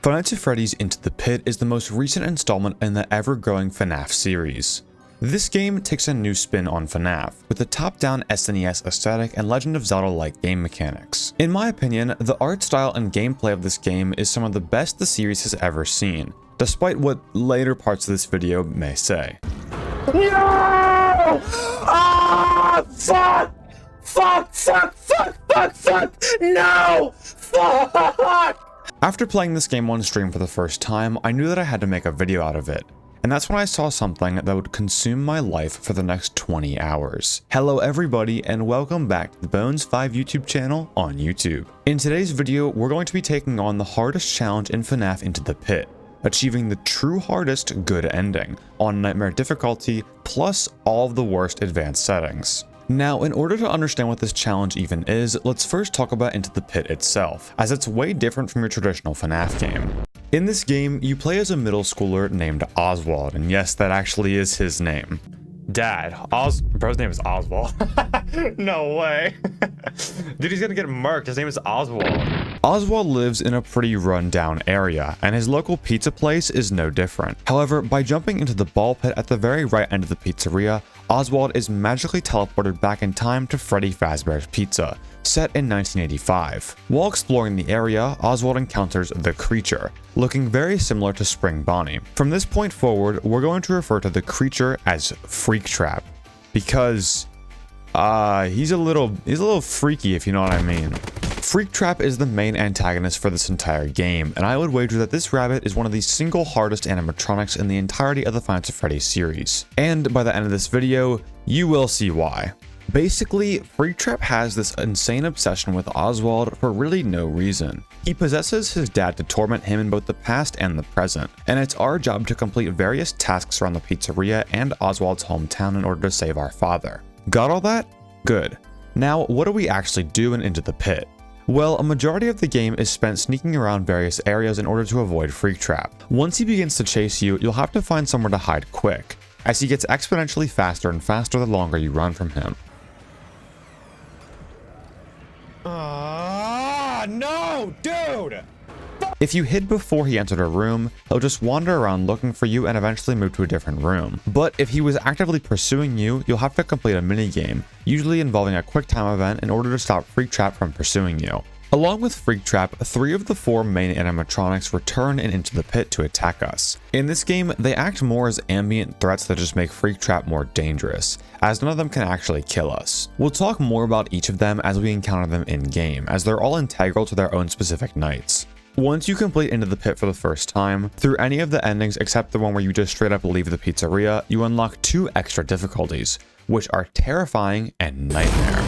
Five Nights at Freddy's Into the Pit is the most recent installment in the ever-growing Fnaf series. This game takes a new spin on Fnaf, with a top-down SNES aesthetic and Legend of Zelda-like game mechanics. In my opinion, the art style and gameplay of this game is some of the best the series has ever seen, despite what later parts of this video may say. No! Ah! Fuck! Fuck! Fuck! Fuck! Fuck! Fuck! No! Fuck! After playing this game on stream for the first time, I knew that I had to make a video out of it. And that's when I saw something that would consume my life for the next 20 hours. Hello everybody and welcome back to the Bones 5 YouTube channel on YouTube. In today's video, we're going to be taking on the hardest challenge in Fnaf Into the Pit, achieving the true hardest good ending on Nightmare difficulty plus all of the worst advanced settings. Now, in order to understand what this challenge even is, let's first talk about Into the Pit itself, as it's way different from your traditional FNAF game. In this game, you play as a middle schooler named Oswald, and yes, that actually is his name. Dad, bro's name is Oswald. No way. Dude, he's gonna get murked. His name is Oswald. Oswald lives in a pretty run-down area, and his local pizza place is no different. However, by jumping into the ball pit at the very right end of the pizzeria, Oswald is magically teleported back in time to Freddy Fazbear's Pizza, set in 1985. While exploring the area, Oswald encounters the Creature, looking very similar to Spring Bonnie. From this point forward, we're going to refer to the Creature as Freak Trap, because he's a little freaky, if you know what I mean. Freak Trap is the main antagonist for this entire game, and I would wager that this rabbit is one of the single hardest animatronics in the entirety of the Five Nights at Freddy's series. And by the end of this video, you will see why. Basically, Freak Trap has this insane obsession with Oswald for really no reason. He possesses his dad to torment him in both the past and the present, and it's our job to complete various tasks around the pizzeria and Oswald's hometown in order to save our father. Got all that? Good. Now, what do we actually do in Into the Pit? Well, a majority of the game is spent sneaking around various areas in order to avoid Freak Trap. Once he begins to chase you, you'll have to find somewhere to hide quick, as he gets exponentially faster and faster the longer you run from him. No, dude! If you hid before he entered a room, he'll just wander around looking for you and eventually move to a different room. But if he was actively pursuing you, you'll have to complete a minigame, usually involving a quick time event in order to stop Freak Trap from pursuing you. Along with Freak Trap, 3 of the 4 main animatronics return and Into the Pit to attack us. In this game, they act more as ambient threats that just make Freak Trap more dangerous, as none of them can actually kill us. We'll talk more about each of them as we encounter them in-game, as they're all integral to their own specific nights. Once you complete Into the Pit for the first time, through any of the endings except the one where you just straight up leave the pizzeria, you unlock 2 extra difficulties, which are Terrifying and Nightmare.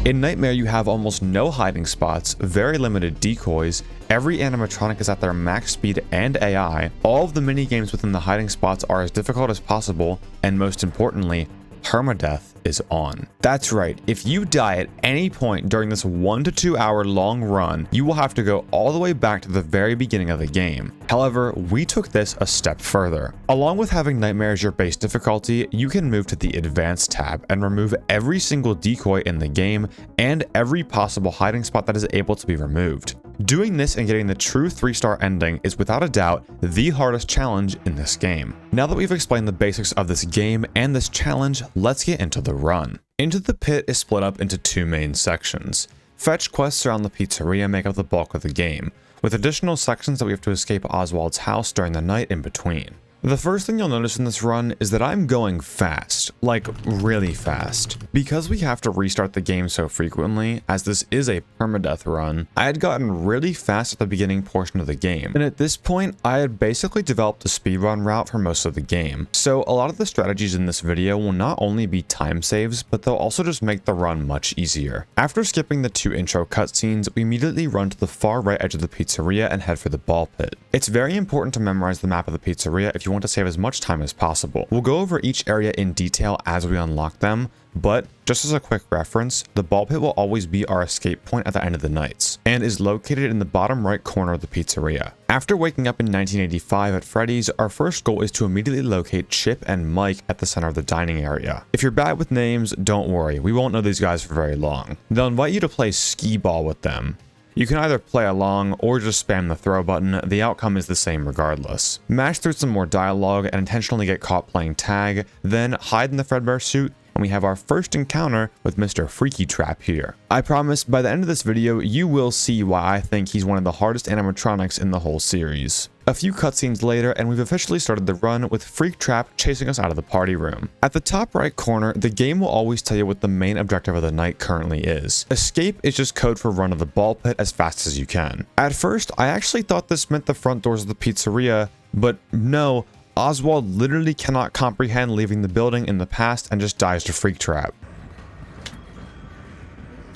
In Nightmare, you have almost no hiding spots, very limited decoys, every animatronic is at their max speed and AI, all of the minigames within the hiding spots are as difficult as possible, and most importantly, permadeath is on. That's right, if you die at any point during this 1 to 2 hour long run, you will have to go all the way back to the very beginning of the game. However, we took this a step further. Along with having Nightmare as your base difficulty, you can move to the Advanced tab and remove every single decoy in the game and every possible hiding spot that is able to be removed. Doing this and getting the true 3-star ending is without a doubt the hardest challenge in this game. Now that we've explained the basics of this game and this challenge, let's get into the run. Into the Pit is split up into 2 main sections. Fetch quests around the pizzeria make up the bulk of the game, with additional sections that we have to escape Oswald's house during the night in between. The first thing you'll notice in this run is that I'm going fast, like really fast. Because we have to restart the game so frequently, as this is a permadeath run, I had gotten really fast at the beginning portion of the game, and at this point, I had basically developed a speedrun route for most of the game. So a lot of the strategies in this video will not only be time saves, but they'll also just make the run much easier. After skipping the 2 intro cutscenes, we immediately run to the far right edge of the pizzeria and head for the ball pit. It's very important to memorize the map of the pizzeria if you want to save as much time as possible. We'll go over each area in detail as we unlock them, but just as a quick reference, the ball pit will always be our escape point at the end of the nights, and is located in the bottom right corner of the pizzeria. After waking up in 1985 at Freddy's, our first goal is to immediately locate Chip and Mike at the center of the dining area. If you're bad with names, don't worry, we won't know these guys for very long. They'll invite you to play skee ball with them. You can either play along or just spam the throw button, the outcome is the same regardless. Mash through some more dialogue and intentionally get caught playing tag, then hide in the Fredbear suit, and we have our first encounter with Mr. Freaky Trap here. I promise by the end of this video, you will see why I think he's one of the hardest animatronics in the whole series. A few cutscenes later, and we've officially started the run with Freak Trap chasing us out of the party room. At the top right corner, the game will always tell you what the main objective of the night currently is. Escape is just code for run to the ball pit as fast as you can. At first, I actually thought this meant the front doors of the pizzeria, but no, Oswald literally cannot comprehend leaving the building in the past and just dies to Freak Trap.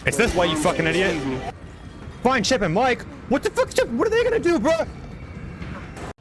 It's this way, you fucking idiot! Fine, Chip and Mike! What the fuck, Chip? What are they gonna do, bro?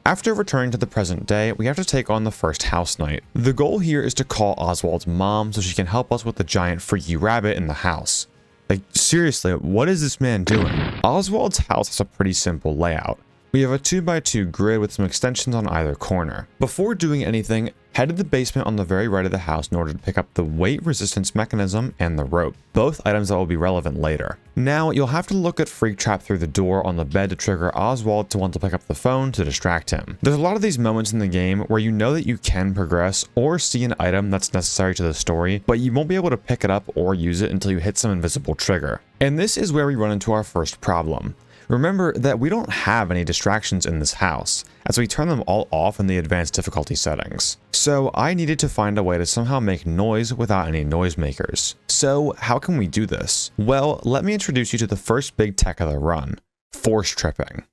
After returning to the present day, we have to take on the first house night. The goal here is to call Oswald's mom so she can help us with the giant freaky rabbit in the house. Like, seriously, what is this man doing? Oswald's house has a pretty simple layout. We have a 2x2 grid with some extensions on either corner. Before doing anything, head to the basement on the very right of the house in order to pick up the weight resistance mechanism and the rope, both items that will be relevant later. Now, you'll have to look at Freak Trap through the door on the bed to trigger Oswald to want to pick up the phone to distract him. There's a lot of these moments in the game where you know that you can progress or see an item that's necessary to the story, but you won't be able to pick it up or use it until you hit some invisible trigger. And this is where we run into our first problem. Remember that we don't have any distractions in this house, as we turn them all off in the advanced difficulty settings. So I needed to find a way to somehow make noise without any noisemakers. So how can we do this? Well, let me introduce you to the first big tech of the run, force tripping.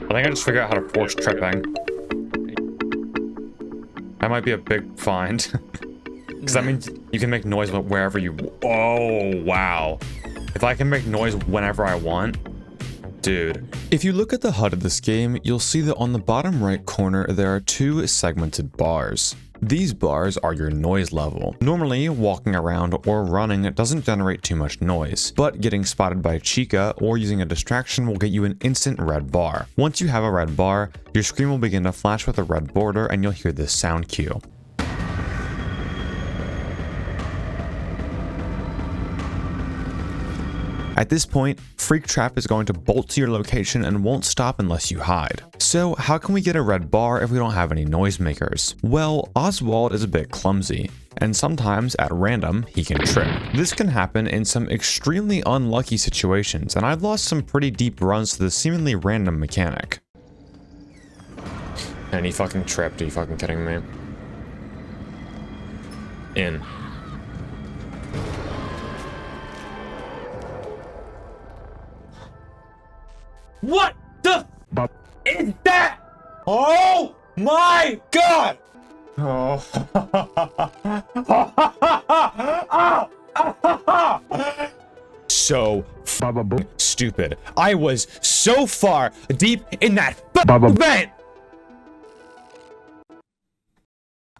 I think I just figured out how to force tripping. That might be a big find. Because that means you can make noise wherever you... Oh, wow. If I can make noise whenever I want, dude. If you look at the HUD of this game, you'll see that on the bottom right corner, there are two segmented bars. These bars are your noise level. Normally, walking around or running doesn't generate too much noise, but getting spotted by Chica or using a distraction will get you an instant red bar. Once you have a red bar, your screen will begin to flash with a red border and you'll hear this sound cue. At this point, Freak Trap is going to bolt to your location and won't stop unless you hide. So how can we get a red bar if we don't have any noisemakers? Well, Oswald is a bit clumsy, and sometimes at random, he can trip. This can happen in some extremely unlucky situations, and I've lost some pretty deep runs to this seemingly random mechanic. And he fucking tripped, are you fucking kidding me? In. What the is that? Oh my god! Oh. So stupid. I was so far deep in that vent.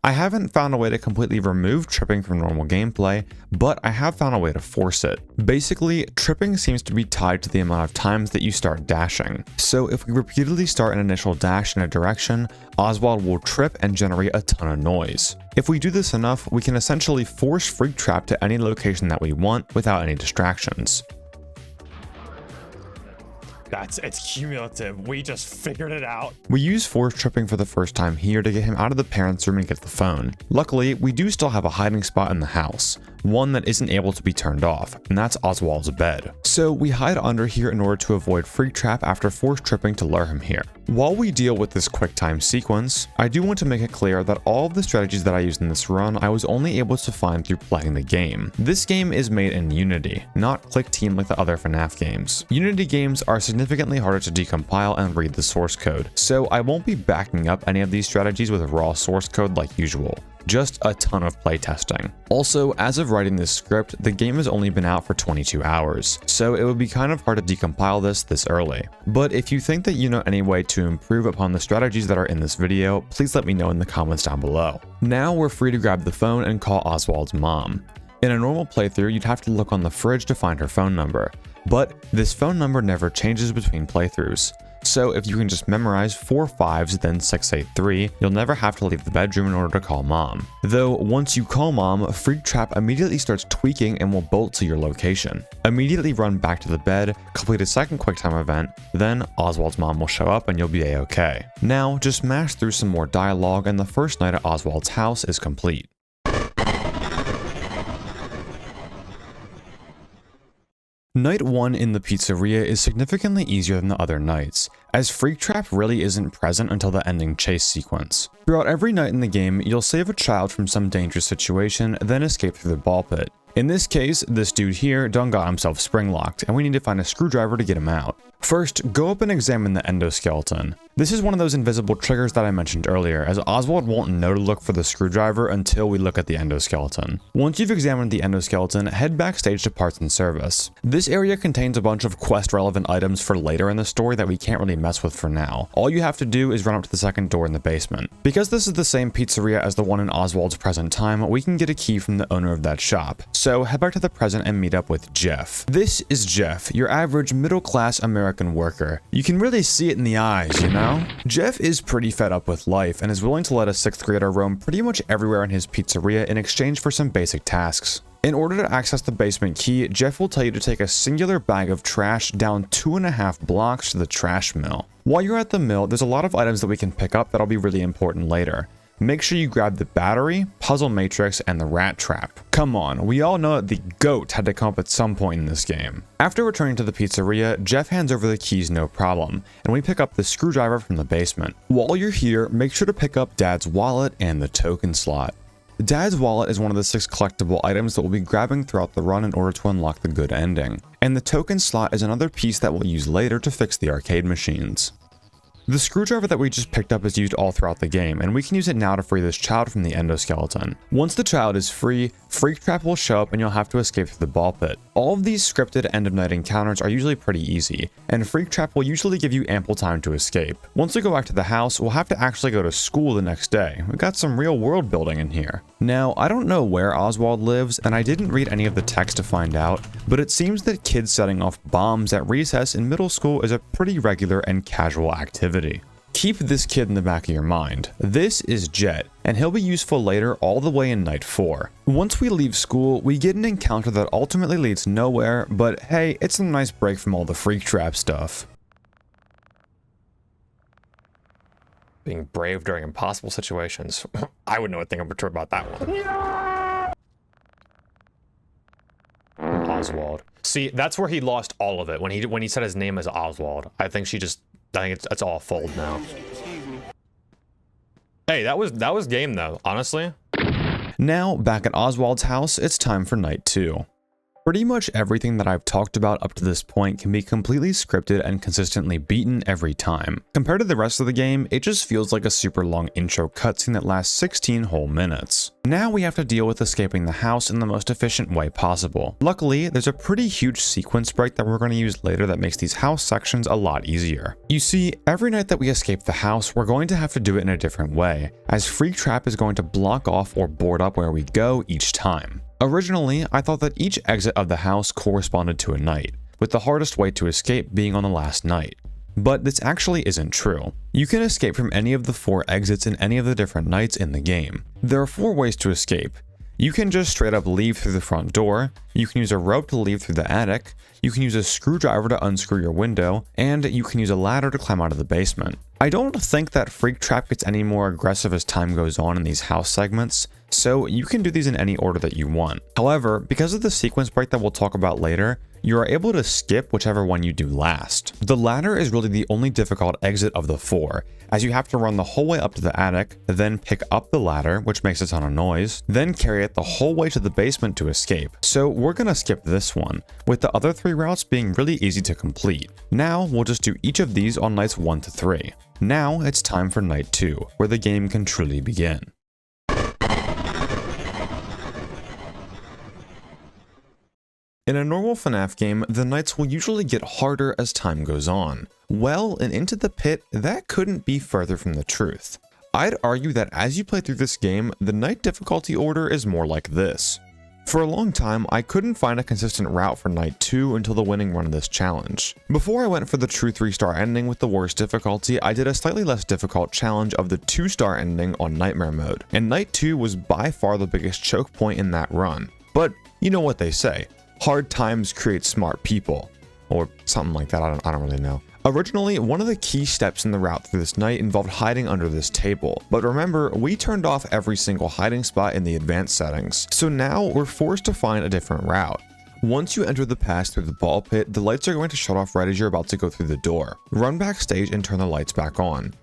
I haven't found a way to completely remove tripping from normal gameplay, but I have found a way to force it. Basically, tripping seems to be tied to the amount of times that you start dashing. So if we repeatedly start an initial dash in a direction, Oswald will trip and generate a ton of noise. If we do this enough, we can essentially force Freak Trap to any location that we want without any distractions. It's cumulative. We just figured it out. We use force tripping for the first time here to get him out of the parents' room and get the phone. Luckily, we do still have a hiding spot in the house, one that isn't able to be turned off, and that's Oswald's bed. So we hide under here in order to avoid Freak Trap after force tripping to lure him here. While we deal with this quick time sequence, I do want to make it clear that all of the strategies that I used in this run I was only able to find through playing the game. This game is made in Unity, not Click Team like the other Fnaf games. Unity games are significantly harder to decompile and read the source code, so I won't be backing up any of these strategies with raw source code like usual. Just a ton of playtesting. Also, as of writing this script, the game has only been out for 22 hours, so it would be kind of hard to decompile this early. But if you think that you know any way to improve upon the strategies that are in this video, please let me know in the comments down below. Now we're free to grab the phone and call Oswald's mom. In a normal playthrough, you'd have to look on the fridge to find her phone number, but this phone number never changes between playthroughs. So if you can just memorize 4 5s, then 6 8 3, you'll never have to leave the bedroom in order to call mom. Though once you call mom, Freak Trap immediately starts tweaking and will bolt to your location. Immediately run back to the bed, complete a second QuickTime event, then Oswald's mom will show up and you'll be a-okay. Now just mash through some more dialogue and the first night at Oswald's house is complete. Night 1 in the pizzeria is significantly easier than the other nights, as Freak Trap really isn't present until the ending chase sequence. Throughout every night in the game, you'll save a child from some dangerous situation, then escape through the ball pit. In this case, this dude here done got himself spring-locked, and we need to find a screwdriver to get him out. First, go up and examine the endoskeleton. This is one of those invisible triggers that I mentioned earlier, as Oswald won't know to look for the screwdriver until we look at the endoskeleton. Once you've examined the endoskeleton, head backstage to parts and service. This area contains a bunch of quest-relevant items for later in the story that we can't really mess with for now. All you have to do is run up to the second door in the basement. Because this is the same pizzeria as the one in Oswald's present time, we can get a key from the owner of that shop. So head back to the present and meet up with Jeff. This is Jeff, your average middle-class American worker. You can really see it in the eyes, you know? Jeff is pretty fed up with life and is willing to let a 6th grader roam pretty much everywhere in his pizzeria in exchange for some basic tasks. In order to access the basement key, Jeff will tell you to take a singular bag of trash down 2.5 blocks to the trash mill. While you're at the mill, there's a lot of items that we can pick up that'll be really important later. Make sure you grab the battery, puzzle matrix, and the rat trap. Come on, we all know that the GOAT had to come up at some point in this game. After returning to the pizzeria, Jeff hands over the keys no problem, and we pick up the screwdriver from the basement. While you're here, make sure to pick up Dad's wallet and the token slot. Dad's wallet is one of the 6 collectible items that we'll be grabbing throughout the run in order to unlock the good ending. And the token slot is another piece that we'll use later to fix the arcade machines. The screwdriver that we just picked up is used all throughout the game, and we can use it now to free this child from the endoskeleton. Once the child is free, Freak Trap will show up and you'll have to escape through the ball pit. All of these scripted end-of-night encounters are usually pretty easy, and Freak Trap will usually give you ample time to escape. Once we go back to the house, we'll have to actually go to school the next day. We've got some real world building in here. Now, I don't know where Oswald lives, and I didn't read any of the text to find out, but it seems that kids setting off bombs at recess in middle school is a pretty regular and casual activity. Keep this kid in the back of your mind. This is Jet, and he'll be useful later all the way in night 4. Once we leave school, we get an encounter that ultimately leads nowhere, but hey, it's a nice break from all the Freak Trap stuff. Being brave during impossible situations. I would know a thing about that one. Oswald. See, that's where he lost all of it when he said his name as Oswald. I think it's all fold now. Hey, that was game though, honestly. Now, back at Oswald's house, it's time for night 2. Pretty much everything that I've talked about up to this point can be completely scripted and consistently beaten every time. Compared to the rest of the game, it just feels like a super long intro cutscene that lasts 16 whole minutes. Now we have to deal with escaping the house in the most efficient way possible. Luckily, there's a pretty huge sequence break that we're going to use later that makes these house sections a lot easier. You see, every night that we escape the house, we're going to have to do it in a different way, as Freak Trap is going to block off or board up where we go each time. Originally, I thought that each exit of the house corresponded to a night, with the hardest way to escape being on the last night. But this actually isn't true. You can escape from any of the 4 exits in any of the different nights in the game. There are 4 ways to escape. You can just straight up leave through the front door, you can use a rope to leave through the attic, you can use a screwdriver to unscrew your window, and you can use a ladder to climb out of the basement. I don't think that Freak Trap gets any more aggressive as time goes on in these house segments, so you can do these in any order that you want. However, because of the sequence break that we'll talk about later, you are able to skip whichever one you do last. The ladder is really the only difficult exit of the 4, as you have to run the whole way up to the attic, then pick up the ladder, which makes a ton of noise, then carry it the whole way to the basement to escape. So we're gonna skip this one, with the other 3 routes being really easy to complete. Now we'll just do each of these on nights 1 to 3. Now it's time for night 2, where the game can truly begin. In a normal Fnaf game, the nights will usually get harder as time goes on. Well, in Into the Pit, that couldn't be further from the truth. I'd argue that as you play through this game, the night difficulty order is more like this. For a long time, I couldn't find a consistent route for night 2 until the winning run of this challenge. Before I went for the true 3-star ending with the worst difficulty, I did a slightly less difficult challenge of the 2-star ending on nightmare mode, and night 2 was by far the biggest choke point in that run. But you know what they say, hard times create smart people, or something like that, I don't really know. Originally, one of the key steps in the route through this night involved hiding under this table, but remember, we turned off every single hiding spot in the advanced settings, so now we're forced to find a different route. Once you enter the pass through the ball pit, the lights are going to shut off right as you're about to go through the door. Run backstage and turn the lights back on.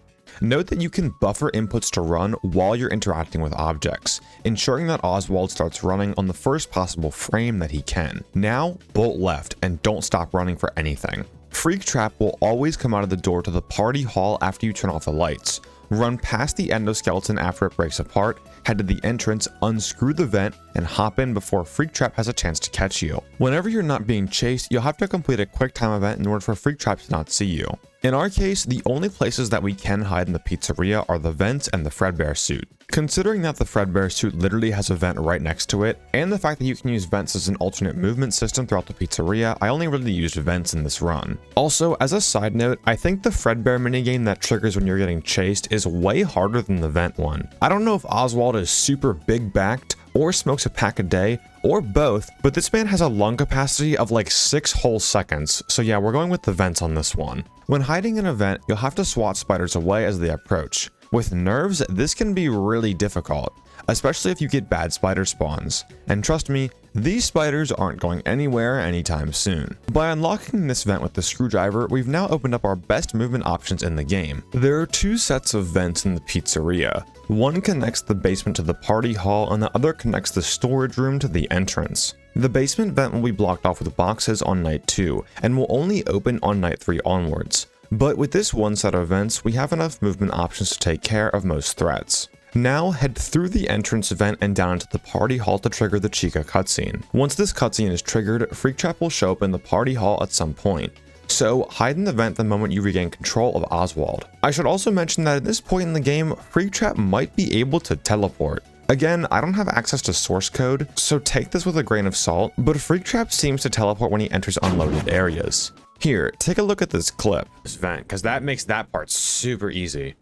Note that you can buffer inputs to run while you're interacting with objects, ensuring that Oswald starts running on the first possible frame that he can. Now, bolt left and don't stop running for anything. Freak Trap will always come out of the door to the party hall after you turn off the lights. Run past the endoskeleton after it breaks apart, head to the entrance, unscrew the vent, and hop in before Freak Trap has a chance to catch you. Whenever you're not being chased, you'll have to complete a quick time event in order for Freak Trap to not see you. In our case, the only places that we can hide in the pizzeria are the vents and the Fredbear suit. Considering that the Fredbear suit literally has a vent right next to it, and the fact that you can use vents as an alternate movement system throughout the pizzeria, I only really used vents in this run. Also, as a side note, I think the Fredbear minigame that triggers when you're getting chased is way harder than the vent one. I don't know if Oswald is super big backed, or smokes a pack a day, or both, but this man has a lung capacity of like 6 whole seconds, so yeah, we're going with the vents on this one. When hiding in a vent, you'll have to swat spiders away as they approach. With nerves, this can be really difficult, especially if you get bad spider spawns. And trust me, these spiders aren't going anywhere anytime soon. By unlocking this vent with the screwdriver, we've now opened up our best movement options in the game. There are 2 sets of vents in the pizzeria. One connects the basement to the party hall and the other connects the storage room to the entrance. The basement vent will be blocked off with boxes on night 2 and will only open on night 3 onwards. But with this one set of vents, we have enough movement options to take care of most threats. Now head through the entrance vent and down into the party hall to trigger the Chica cutscene. Once this cutscene is triggered, Freak Trap will show up in the party hall at some point. So hide in the vent the moment you regain control of Oswald. I should also mention that at this point in the game, Freak Trap might be able to teleport. Again, I don't have access to source code, so take this with a grain of salt, but Freak Trap seems to teleport when he enters unloaded areas. Here, take a look at this clip. This vent, because that makes that part super easy.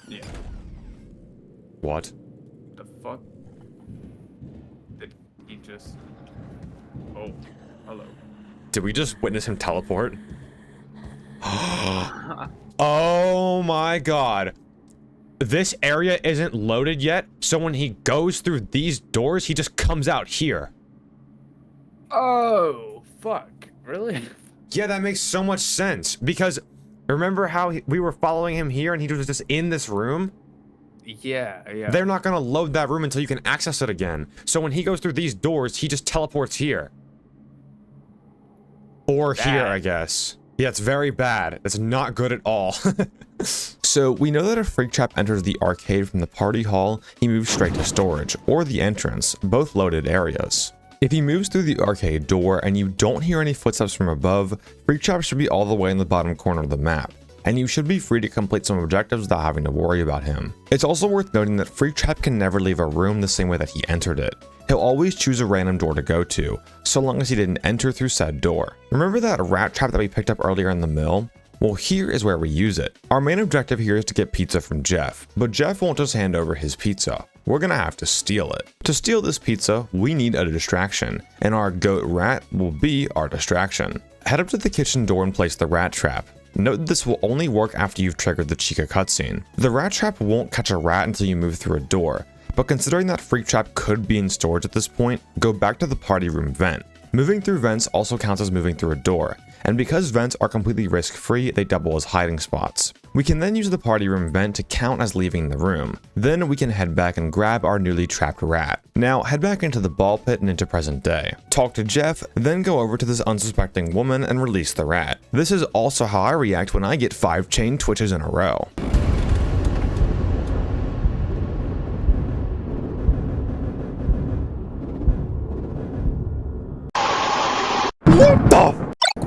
Yeah. What? The fuck? Did he just... Oh, hello. Did we just witness him teleport? Oh my god. This area isn't loaded yet, so when he goes through these doors, he just comes out here. Oh, fuck. Really? Yeah, that makes so much sense, because remember how we were following him here and he was just in this room? Yeah. They're not going to load that room until you can access it again. So when he goes through these doors, he just teleports here. Or here, I guess. Yeah, it's very bad. It's not good at all. So we know that if Freak Trap enters the arcade from the party hall, he moves straight to storage, or the entrance, both loaded areas. If he moves through the arcade door and you don't hear any footsteps from above, Freak Trap should be all the way in the bottom corner of the map, and you should be free to complete some objectives without having to worry about him. It's also worth noting that Freak Trap can never leave a room the same way that he entered it. He'll always choose a random door to go to, so long as he didn't enter through said door. Remember that rat trap that we picked up earlier in the mill? Well, here is where we use it. Our main objective here is to get pizza from Jeff, but Jeff won't just hand over his pizza. We're gonna have to steal it. To steal this pizza, we need a distraction, and our goat rat will be our distraction. Head up to the kitchen door and place the rat trap. Note that this will only work after you've triggered the Chica cutscene. The rat trap won't catch a rat until you move through a door, but considering that Freak Trap could be in storage at this point, go back to the party room vent. Moving through vents also counts as moving through a door, and because vents are completely risk-free, they double as hiding spots. We can then use the party room vent to count as leaving the room. Then we can head back and grab our newly trapped rat. Now head back into the ball pit and into present day. Talk to Jeff, then go over to this unsuspecting woman and release the rat. This is also how I react when I get 5 chain twitches in a row.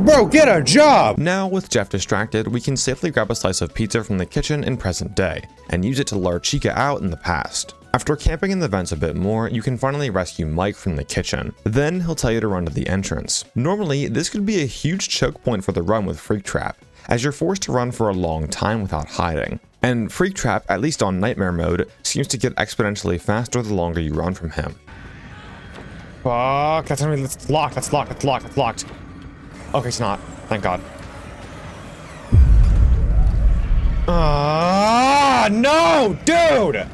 Bro, get a job! Now, with Jeff distracted, we can safely grab a slice of pizza from the kitchen in present day, and use it to lure Chica out in the past. After camping in the vents a bit more, you can finally rescue Mike from the kitchen. Then he'll tell you to run to the entrance. Normally, this could be a huge choke point for the run with Freak Trap, as you're forced to run for a long time without hiding. And Freak Trap, at least on Nightmare mode, seems to get exponentially faster the longer you run from him. Fuck, that's locked, that's locked, that's locked, that's locked. Okay, it's not. Thank God. No, dude!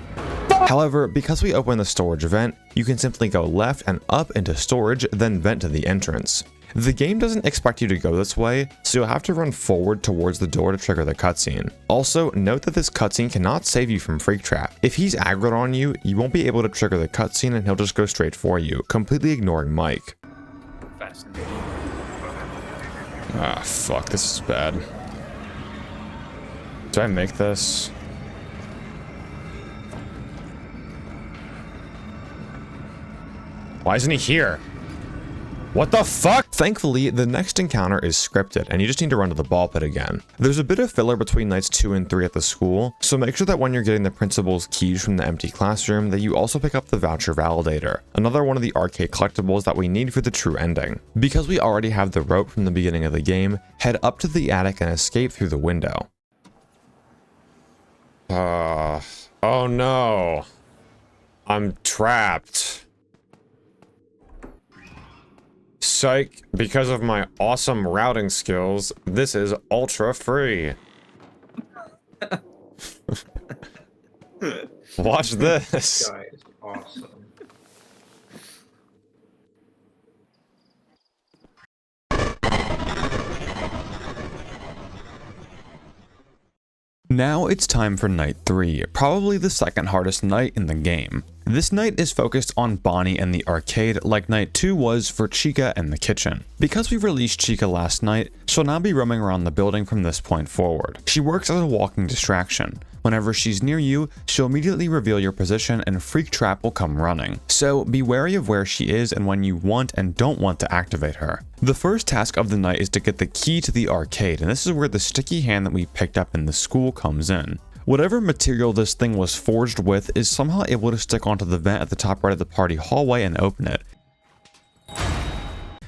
However, because we open the storage vent, you can simply go left and up into storage, then vent to the entrance. The game doesn't expect you to go this way, so you'll have to run forward towards the door to trigger the cutscene. Also, note that this cutscene cannot save you from Freak Trap. If he's aggroed on you, you won't be able to trigger the cutscene and he'll just go straight for you, completely ignoring Mike. Fascinating. Ah, fuck, this is bad. Do I make this? Why isn't he here? What the fuck? Thankfully, the next encounter is scripted, and you just need to run to the ball pit again. There's a bit of filler between nights 2 and 3 at the school, so make sure that when you're getting the principal's keys from the empty classroom, that you also pick up the voucher validator, another one of the arcade collectibles that we need for the true ending. Because we already have the rope from the beginning of the game, head up to the attic and escape through the window. Oh no. I'm trapped. Psych, because of my awesome routing skills, this is ultra free. Watch this. This guy is awesome. Now it's time for night 3, probably the second hardest night in the game. This night is focused on Bonnie and the arcade like night 2 was for Chica and the kitchen. Because we released Chica last night, she'll now be roaming around the building from this point forward. She works as a walking distraction. Whenever she's near you, she'll immediately reveal your position and Freak Trap will come running. So be wary of where she is and when you want and don't want to activate her. The first task of the night is to get the key to the arcade, and this is where the sticky hand that we picked up in the school comes in. Whatever material this thing was forged with is somehow able to stick onto the vent at the top right of the party hallway and open it,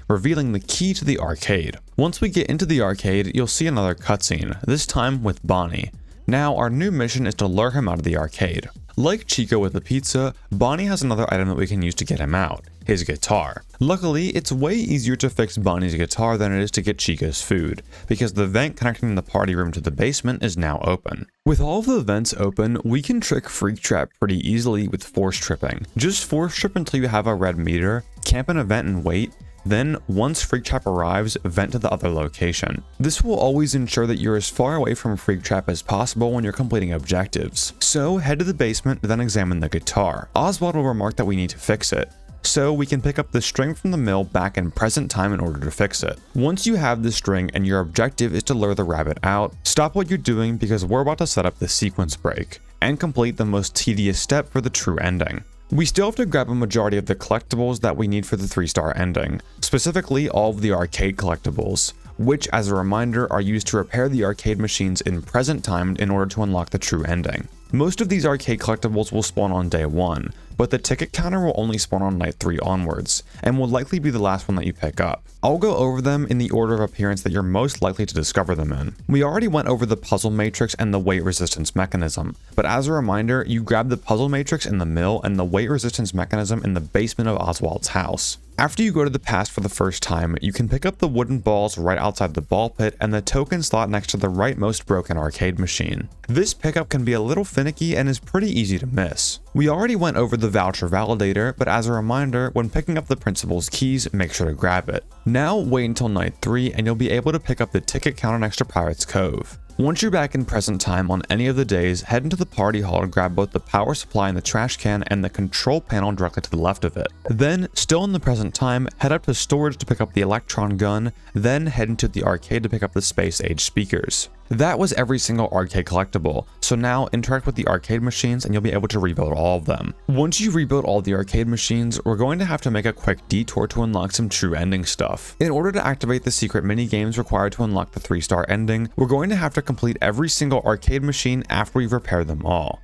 revealing the key to the arcade. Once we get into the arcade, you'll see another cutscene, this time with Bonnie. Now, our new mission is to lure him out of the arcade. Like Chica with the pizza, Bonnie has another item that we can use to get him out, his guitar. Luckily, it's way easier to fix Bonnie's guitar than it is to get Chica's food, because the vent connecting the party room to the basement is now open. With all of the vents open, we can trick Freak Trap pretty easily with force tripping. Just force trip until you have a red meter, camp in a vent and wait, then, once Freak Trap arrives, vent to the other location. This will always ensure that you're as far away from Freak Trap as possible when you're completing objectives. So, head to the basement, then examine the guitar. Oswald will remark that we need to fix it. So, we can pick up the string from the mill back in present time in order to fix it. Once you have the string and your objective is to lure the rabbit out, stop what you're doing because we're about to set up the sequence break, and complete the most tedious step for the true ending. We still have to grab a majority of the collectibles that we need for the 3-star ending, specifically all of the arcade collectibles, which as a reminder are used to repair the arcade machines in present time in order to unlock the true ending. Most of these arcade collectibles will spawn on day 1, but the ticket counter will only spawn on night 3 onwards, and will likely be the last one that you pick up. I'll go over them in the order of appearance that you're most likely to discover them in. We already went over the puzzle matrix and the weight resistance mechanism, but as a reminder, you grab the puzzle matrix in the mill and the weight resistance mechanism in the basement of Oswald's house. After you go to the past for the first time, you can pick up the wooden balls right outside the ball pit and the token slot next to the rightmost broken arcade machine. This pickup can be a little finicky and is pretty easy to miss. We already went over the voucher validator, but as a reminder, when picking up the principal's keys, make sure to grab it. Now wait until night 3 and you'll be able to pick up the ticket counter next to Pirate's Cove. Once you're back in present time on any of the days, head into the party hall to grab both the power supply in the trash can and the control panel directly to the left of it. Then, still in the present time, head up to storage to pick up the electron gun, then head into the arcade to pick up the space age speakers. That was every single arcade collectible, so now interact with the arcade machines and you'll be able to rebuild all of them. Once you rebuild all the arcade machines, we're going to have to make a quick detour to unlock some true ending stuff. In order to activate the secret mini games required to unlock the 3-star ending, we're going to have to complete every single arcade machine after we've repaired them all.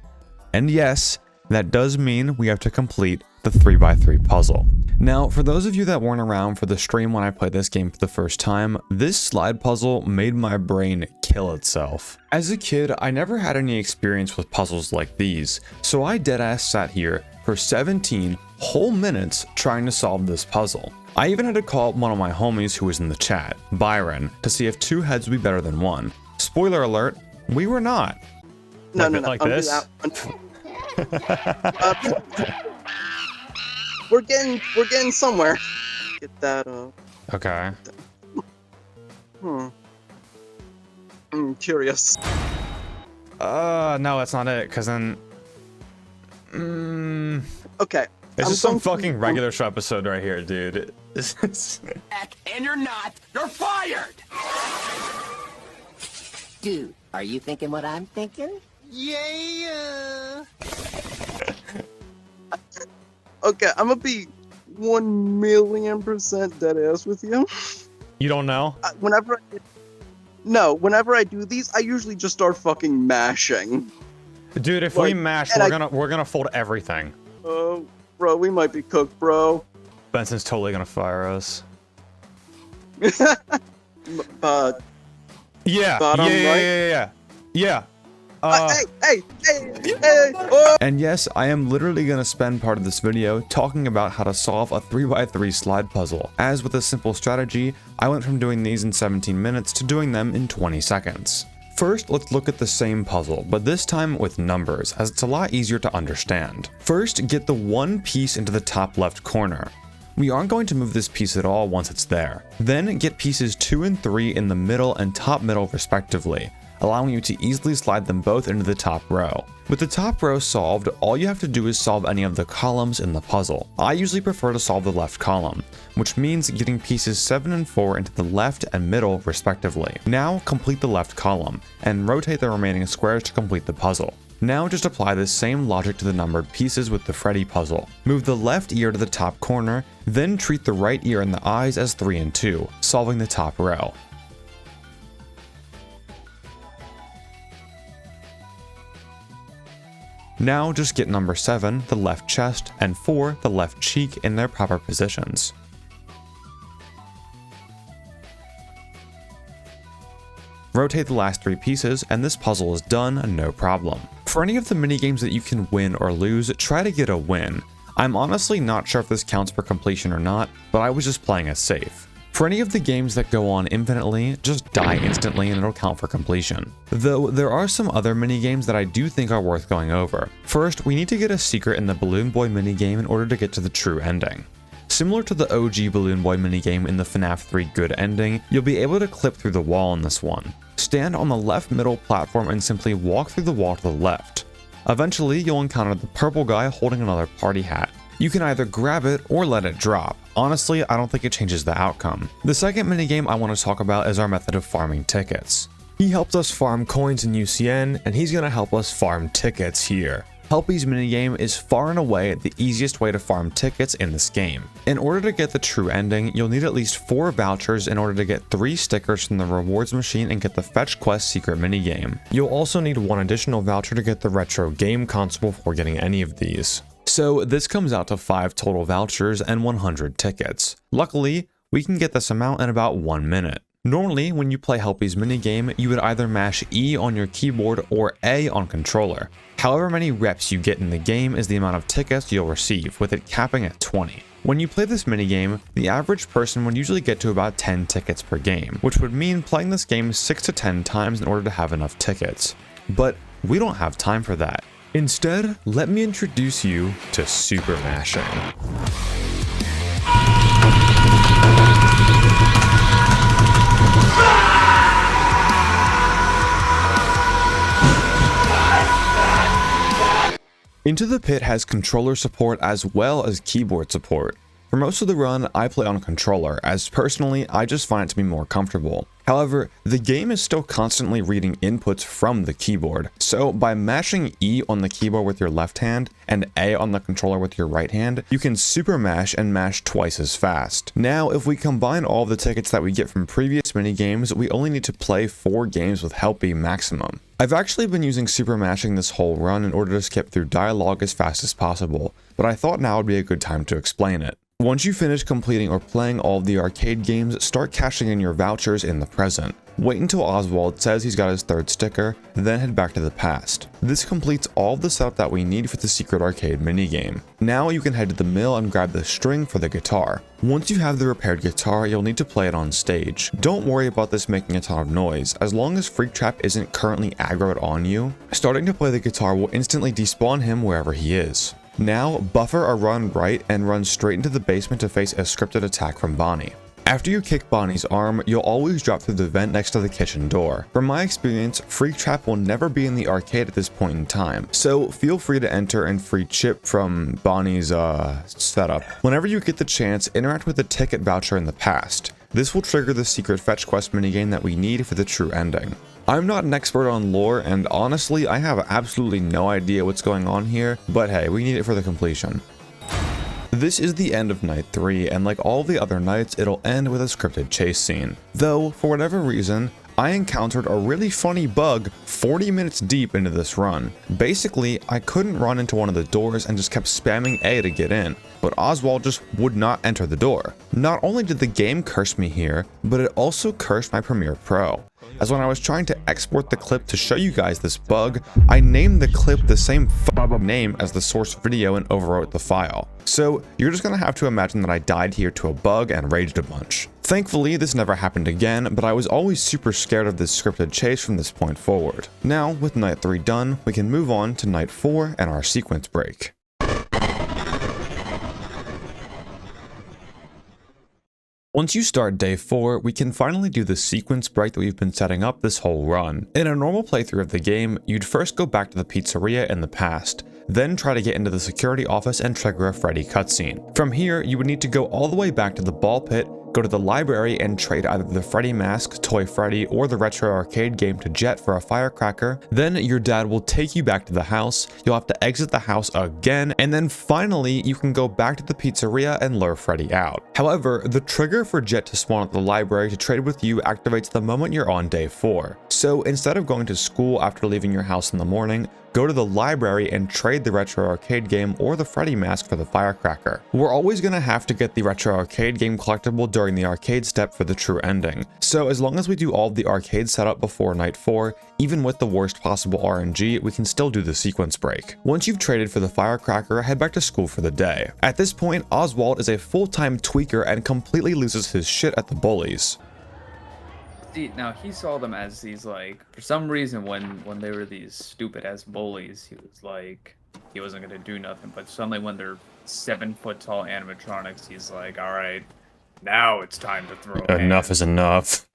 And yes, That does mean we have to complete the 3x3 puzzle. Now, for those of you that weren't around for the stream when I played this game for the first time, this slide puzzle made my brain kill itself. As a kid, I never had any experience with puzzles like these, so I deadass sat here for 17 whole minutes trying to solve this puzzle. I even had to call up one of my homies who was in the chat, Byron, to see if 2 heads would be better than 1. Spoiler alert, we were not. No, Like this? We're getting somewhere. Get that Okay. I'm curious. No, that's not it, because then... Okay. It's I'm just some going to- fucking regular show episode right here, dude. And you're not. You're fired! Dude, are you thinking what I'm thinking? Yeah. Okay, I'm gonna be 1,000,000% deadass with you. You don't know? Whenever I do these, I usually just start fucking mashing. Dude, if we Like, mash, and we're gonna fold everything. Oh, bro, we might be cooked, bro. Benson's totally gonna fire us. Yeah. Bottom right? Yeah. Hey! Oh! And yes, I am literally going to spend part of this video talking about how to solve a 3x3 slide puzzle. As with a simple strategy, I went from doing these in 17 minutes to doing them in 20 seconds. First, let's look at the same puzzle, but this time with numbers, as it's a lot easier to understand. First, get the one piece into the top left corner. We aren't going to move this piece at all once it's there. Then get pieces 2 and 3 in the middle and top middle respectively, allowing you to easily slide them both into the top row. With the top row solved, all you have to do is solve any of the columns in the puzzle. I usually prefer to solve the left column, which means getting pieces 7 and 4 into the left and middle respectively. Now complete the left column, and rotate the remaining squares to complete the puzzle. Now just apply the same logic to the numbered pieces with the Freddy puzzle. Move the left ear to the top corner, then treat the right ear and the eyes as 3 and 2, solving the top row. Now just get number 7, the left chest, and 4, the left cheek in their proper positions. Rotate the last 3 pieces and this puzzle is done, no problem. For any of the minigames that you can win or lose, try to get a win. I'm honestly not sure if this counts for completion or not, but I was just playing it safe. For any of the games that go on infinitely, just die instantly and it'll count for completion. Though there are some other minigames that I do think are worth going over. First, we need to get a secret in the Balloon Boy minigame in order to get to the true ending. Similar to the OG Balloon Boy minigame in the Fnaf 3 Good ending, you'll be able to clip through the wall in this one. Stand on the left middle platform and simply walk through the wall to the left. Eventually, you'll encounter the purple guy holding another party hat. You can either grab it or let it drop. Honestly, I don't think it changes the outcome. The second minigame I want to talk about is our method of farming tickets. He helped us farm coins in UCN, and he's going to help us farm tickets here. Helpy's minigame is far and away the easiest way to farm tickets in this game. In order to get the true ending, you'll need at least 4 vouchers in order to get 3 stickers from the rewards machine and get the Fetch Quest secret minigame. You'll also need 1 additional voucher to get the retro game console before getting any of these. So this comes out to 5 total vouchers and 100 tickets. Luckily, we can get this amount in about 1 minute. Normally, when you play Helpy's minigame, you would either mash E on your keyboard or A on controller. However many reps you get in the game is the amount of tickets you'll receive, with it capping at 20. When you play this minigame, the average person would usually get to about 10 tickets per game, which would mean playing this game 6 to 10 times in order to have enough tickets. But we don't have time for that. Instead, let me introduce you to Super Mashing. Into the Pit has controller support as well as keyboard support. For most of the run, I play on controller, as personally, I just find it to be more comfortable. However, the game is still constantly reading inputs from the keyboard, so by mashing E on the keyboard with your left hand and A on the controller with your right hand, you can super mash and mash twice as fast. Now, if we combine all of the tickets that we get from previous minigames, we only need to play 4 games with Help B maximum. I've actually been using super mashing this whole run in order to skip through dialogue as fast as possible, but I thought now would be a good time to explain it. Once you finish completing or playing all of the arcade games, start cashing in your vouchers in the present. Wait until Oswald says he's got his 3rd sticker, then head back to the past. This completes all of the setup that we need for the secret arcade minigame. Now you can head to the mill and grab the string for the guitar. Once you have the repaired guitar, you'll need to play it on stage. Don't worry about this making a ton of noise, as long as Freak Trap isn't currently aggroed on you. Starting to play the guitar will instantly despawn him wherever he is. Now, buffer a run right and run straight into the basement to face a scripted attack from Bonnie. After you kick Bonnie's arm, you'll always drop through the vent next to the kitchen door. From my experience, Freak Trap will never be in the arcade at this point in time, so feel free to enter and free Chip from Bonnie's setup. Whenever you get the chance, interact with the ticket voucher in the past. This will trigger the secret fetch quest minigame that we need for the true ending. I'm not an expert on lore, and honestly, I have absolutely no idea what's going on here, but hey, we need it for the completion. This is the end of night 3, and like all the other nights, it'll end with a scripted chase scene. Though, for whatever reason, I encountered a really funny bug 40 minutes deep into this run. Basically, I couldn't run into one of the doors and just kept spamming A to get in, but Oswald just would not enter the door. Not only did the game curse me here, but it also cursed my Premiere Pro, as when I was trying to export the clip to show you guys this bug, I named the clip the same name as the source video and overwrote the file. So you're just gonna have to imagine that I died here to a bug and raged a bunch. Thankfully, this never happened again, but I was always super scared of this scripted chase from this point forward. Now, with night 3 done, we can move on to night 4 and our sequence break. Once you start day 4, we can finally do the sequence break that we've been setting up this whole run. In a normal playthrough of the game, you'd first go back to the pizzeria in the past, then try to get into the security office and trigger a Freddy cutscene. From here, you would need to go all the way back to the ball pit, go to the library and trade either the Freddy mask, Toy Freddy, or the retro arcade game to Jet for a firecracker. Then your dad will take you back to the house, you'll have to exit the house again, and then finally you can go back to the pizzeria and lure Freddy out. However, the trigger for Jet to spawn at the library to trade with you activates the moment you're on day 4. So instead of going to school after leaving your house in the morning, go to the library and trade the retro arcade game or the Freddy mask for the firecracker. We're always going to have to get the retro arcade game collectible during the arcade step for the true ending. So as long as we do all of the arcade setup before night 4, even with the worst possible RNG, we can still do the sequence break. Once you've traded for the firecracker, head back to school for the day. At this point, Oswald is a full-time tweaker and completely loses his shit at the bullies. See, now he saw them as these, like, for some reason when they were these stupid ass bullies, he was like, he wasn't gonna do nothing. But suddenly when they're 7-foot tall animatronics, he's like, all right, now it's time to throw. Enough is enough.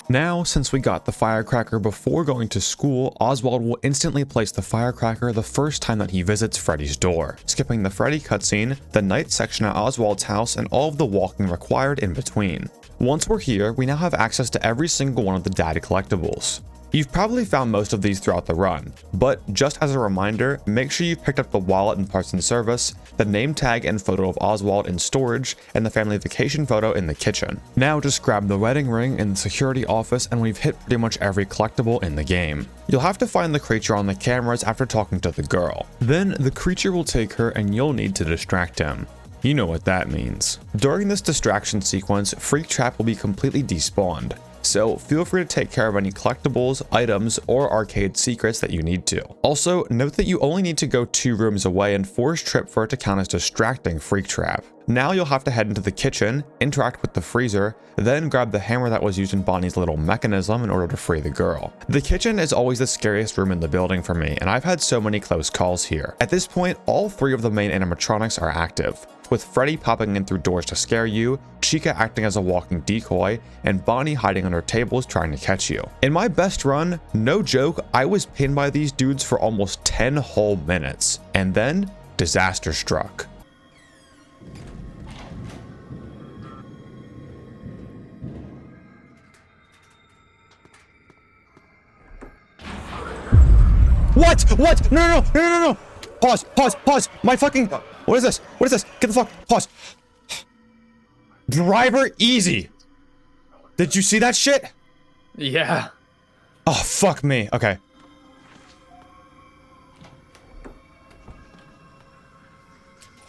Now, since we got the firecracker before going to school, Oswald will instantly place the firecracker the first time that he visits Freddy's door, skipping the Freddy cutscene, the night section at Oswald's house, and all of the walking required in between. Once we're here, we now have access to every single one of the daddy collectibles. You've probably found most of these throughout the run, but just as a reminder, make sure you've picked up the wallet in parts and service, the name tag and photo of Oswald in storage, and the family vacation photo in the kitchen. Now just grab the wedding ring in the security office and we've hit pretty much every collectible in the game. You'll have to find the creature on the cameras after talking to the girl. Then the creature will take her and you'll need to distract him. You know what that means. During this distraction sequence, Freak Trap will be completely despawned, so feel free to take care of any collectibles, items, or arcade secrets that you need to. Also, note that you only need to go 2 rooms away and force Trip for it to count as distracting Freak Trap. Now you'll have to head into the kitchen, interact with the freezer, then grab the hammer that was used in Bonnie's little mechanism in order to free the girl. The kitchen is always the scariest room in the building for me, and I've had so many close calls here. At this point, all 3 of the main animatronics are active, with Freddy popping in through doors to scare you, Chica acting as a walking decoy, and Bonnie hiding under tables trying to catch you. In my best run, no joke, I was pinned by these dudes for almost 10 whole minutes, and then disaster struck. What? What? No, no, no, no, no, no. Pause, pause, pause. My fucking... What is this? What is this? Get the fuck... Pause. Driver easy. Did you see that shit? Yeah. Oh, fuck me. Okay.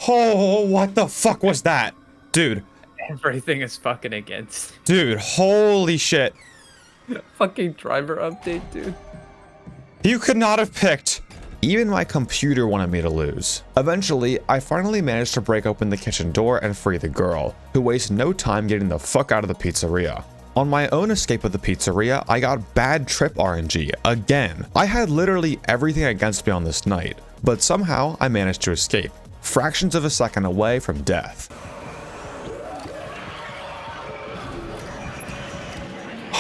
Oh, what the fuck was that? Dude. Everything is fucking against. Dude, holy shit. Fucking driver update, dude. You could not have picked. Even my computer wanted me to lose. Eventually, I finally managed to break open the kitchen door and free the girl, who wasted no time getting the fuck out of the pizzeria. On my own escape of the pizzeria, I got bad trip RNG again. I had literally everything against me on this night, but somehow I managed to escape, fractions of a second away from death.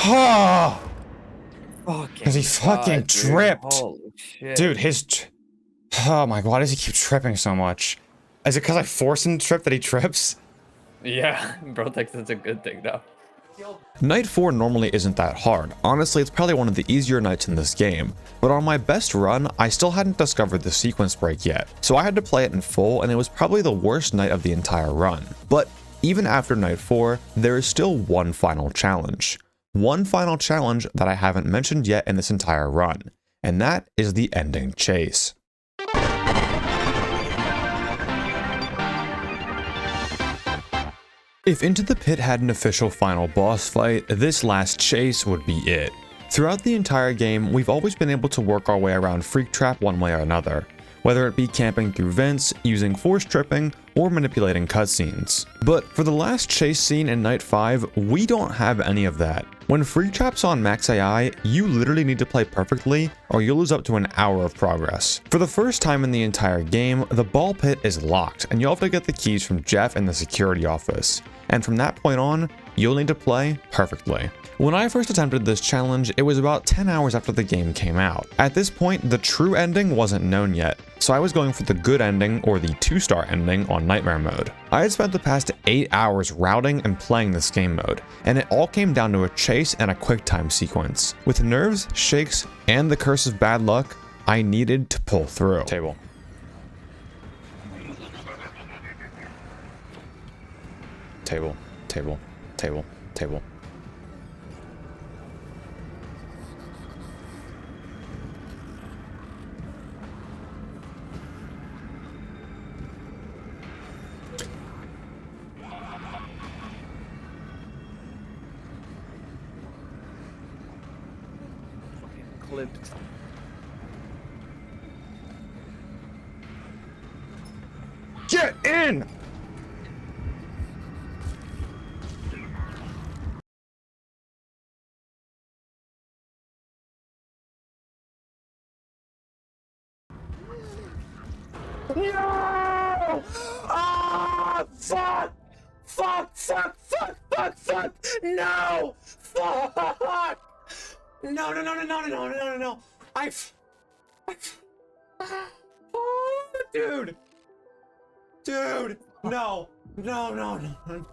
Ah! Because he fucking tripped. Holy shit. Dude, oh my god, why does he keep tripping so much? Is it because I force him to trip that he trips? Yeah, bro thinks that's a good thing now. Night 4 normally isn't that hard. Honestly, it's probably one of the easier nights in this game. But on my best run, I still hadn't discovered the sequence break yet. So I had to play it in full, and it was probably the worst night of the entire run. But even after Night 4, there is still one final challenge. One final challenge that I haven't mentioned yet in this entire run. And that is the ending chase. If Into the Pit had an official final boss fight, this last chase would be it. Throughout the entire game, we've always been able to work our way around Freak Trap one way or another, whether it be camping through vents, using force tripping, or manipulating cutscenes. But for the last chase scene in Night 5, we don't have any of that. When Freak Trap's on max AI, you literally need to play perfectly or you'll lose up to an hour of progress. For the first time in the entire game, the ball pit is locked and you'll have to get the keys from Jeff in the security office. And from that point on, you'll need to play perfectly. When I first attempted this challenge, it was about 10 hours after the game came out. At this point, the true ending wasn't known yet, so I was going for the good ending or the 2-star ending on Nightmare mode. I had spent the past 8 hours routing and playing this game mode, and it all came down to a chase and a quick time sequence. With nerves, shakes, and the curse of bad luck, I needed to pull through. Table. Table. Table. Table. Table. Clipped. Get in! No! Ah! Fuck! Fuck! Fuck! Fuck! Fuck! Fuck! No! Fuck! No! No! No! No! No! No! No! No! No! Oh, dude! Dude! No! No! No! No!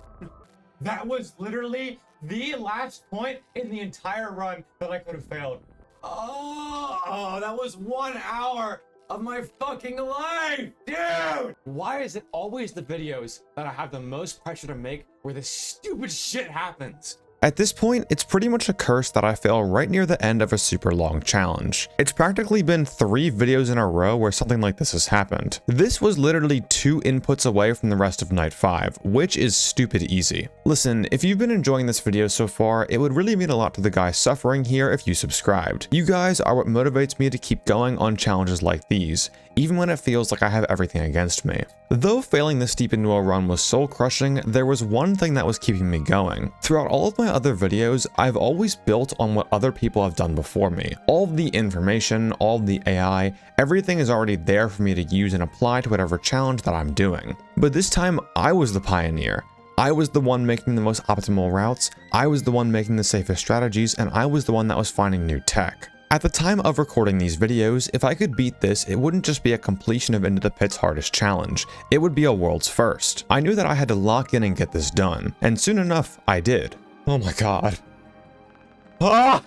That was literally the last point in the entire run that I could have failed. Oh, that was 1 hour of my fucking life, dude! Why is it always the videos that I have the most pressure to make where this stupid shit happens? At this point, it's pretty much a curse that I fail right near the end of a super long challenge. It's practically been 3 videos in a row where something like this has happened. This was literally 2 inputs away from the rest of Night 5, which is stupid easy. Listen, if you've been enjoying this video so far, it would really mean a lot to the guy suffering here if you subscribed. You guys are what motivates me to keep going on challenges like these, even when it feels like I have everything against me. Though failing this deep into a run was soul crushing, there was one thing that was keeping me going. Throughout all of my other videos, I've always built on what other people have done before me. All of the information, all of the AI, everything is already there for me to use and apply to whatever challenge that I'm doing. But this time, I was the pioneer. I was the one making the most optimal routes, I was the one making the safest strategies, and I was the one that was finding new tech. At the time of recording these videos, if I could beat this, it wouldn't just be a completion of Into the Pit's hardest challenge, it would be a world's first. I knew that I had to lock in and get this done, and soon enough, I did. Oh my god. Ah!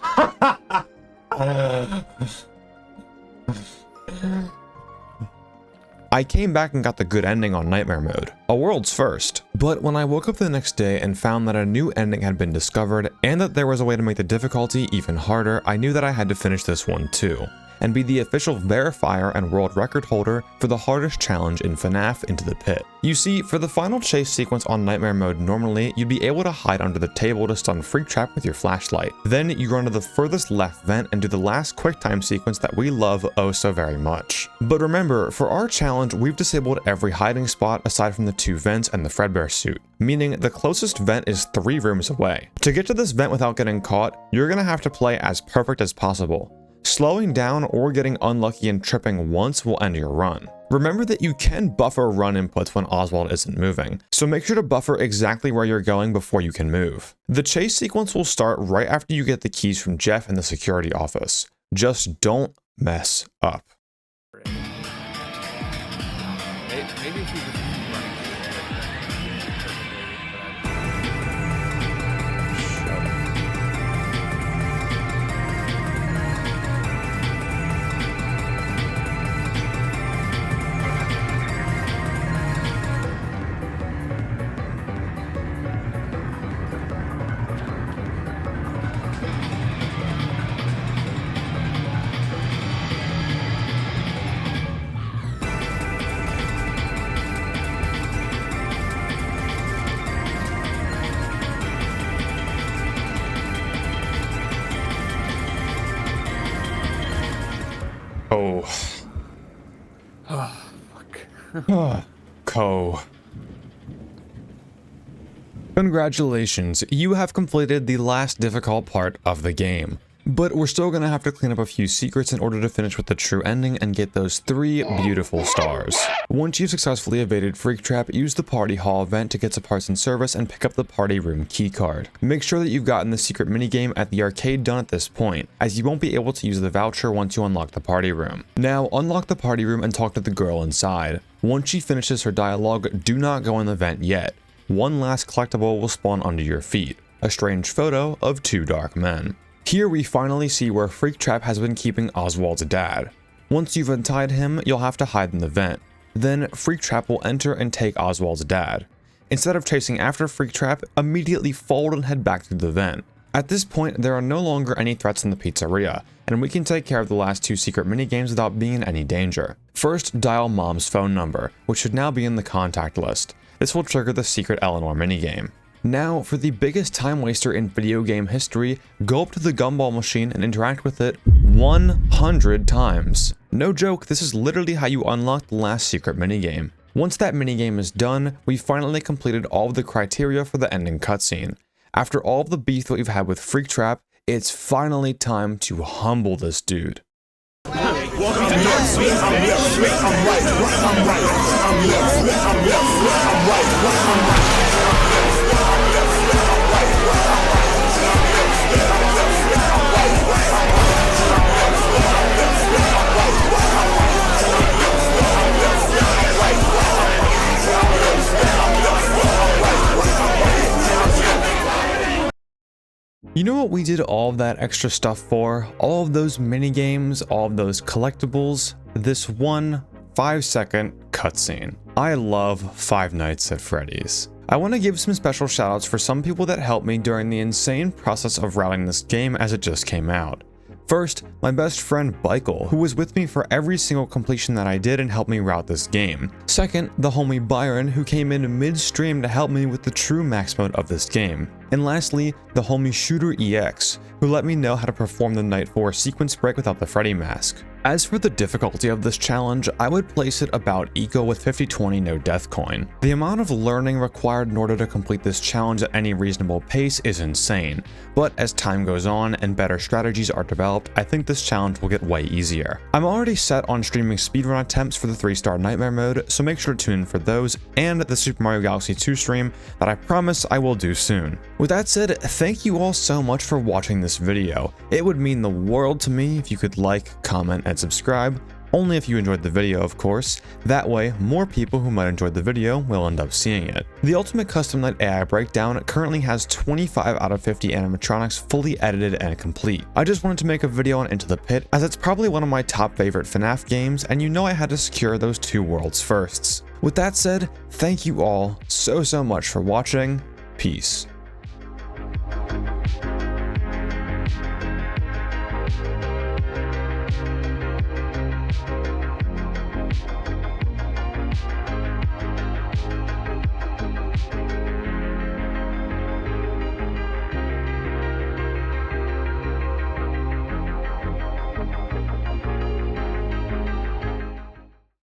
I came back and got the good ending on Nightmare Mode, a world's first. But when I woke up the next day and found that a new ending had been discovered and that there was a way to make the difficulty even harder, I knew that I had to finish this one too, and be the official verifier and world record holder for the hardest challenge in Fnaf Into the Pit. You see, for the final chase sequence on Nightmare Mode normally, you'd be able to hide under the table to stun Freak Trap with your flashlight. Then you run to the furthest left vent and do the last QuickTime sequence that we love oh so very much. But remember, for our challenge, we've disabled every hiding spot aside from the 2 vents and the Fredbear suit, meaning the closest vent is 3 rooms away. To get to this vent without getting caught, you're gonna have to play as perfect as possible. Slowing down or getting unlucky and tripping once will end your run. Remember that you can buffer run inputs when Oswald isn't moving, so make sure to buffer exactly where you're going before you can move. The chase sequence will start right after you get the keys from Jeff in the security office. Just don't mess up. Maybe if you just keep running Co. Congratulations, you have completed the last difficult part of the game. But we're still gonna have to clean up a few secrets in order to finish with the true ending and get those 3 beautiful stars. Once you've successfully evaded Freak Trap, use the party hall vent to get to parts and service and pick up the party room keycard. Make sure that you've gotten the secret minigame at the arcade done at this point, as you won't be able to use the voucher once you unlock the party room. Now unlock the party room and talk to the girl inside. Once she finishes her dialogue, do not go in the vent yet. One last collectible will spawn under your feet, a strange photo of 2 dark men. Here we finally see where Freak Trap has been keeping Oswald's dad. Once you've untied him, you'll have to hide in the vent. Then Freak Trap will enter and take Oswald's dad. Instead of chasing after Freak Trap, immediately fold and head back through the vent. At this point, there are no longer any threats in the pizzeria, and we can take care of the last 2 secret minigames without being in any danger. First, dial Mom's phone number, which should now be in the contact list. This will trigger the secret Eleanor minigame. Now, for the biggest time waster in video game history, go up to the gumball machine and interact with it 100 times. No joke, this is literally how you unlock the last secret minigame. Once that minigame is done, we finally completed all of the criteria for the ending cutscene. After all of the beef that we've had with Freak Trap, it's finally time to humble this dude. You know what we did all of that extra stuff for? All of those mini games, all of those collectibles? This one 5-second cutscene. I love Five Nights at Freddy's. I want to give some special shoutouts for some people that helped me during the insane process of routing this game as it just came out. First, my best friend Michael, who was with me for every single completion that I did and helped me route this game. Second, the homie Byron, who came in mid-stream to help me with the true max mode of this game. And lastly, the homie Shooter EX, who let me know how to perform the Night 4 sequence break without the Freddy mask. As for the difficulty of this challenge, I would place it about equal with 50/20 no death coin. The amount of learning required in order to complete this challenge at any reasonable pace is insane, but as time goes on and better strategies are developed, I think this challenge will get way easier. I'm already set on streaming speedrun attempts for the 3-star Nightmare mode, so make sure to tune in for those and the Super Mario Galaxy 2 stream that I promise I will do soon. With that said, thank you all so much for watching this video. It would mean the world to me if you could like, comment, and subscribe. Only if you enjoyed the video, of course. That way, more people who might enjoy the video will end up seeing it. The Ultimate Custom Night AI Breakdown currently has 25 out of 50 animatronics fully edited and complete. I just wanted to make a video on Into the Pit, as it's probably one of my top favorite Fnaf games, and you know I had to secure those 2 worlds firsts. With that said, thank you all so much for watching. Peace.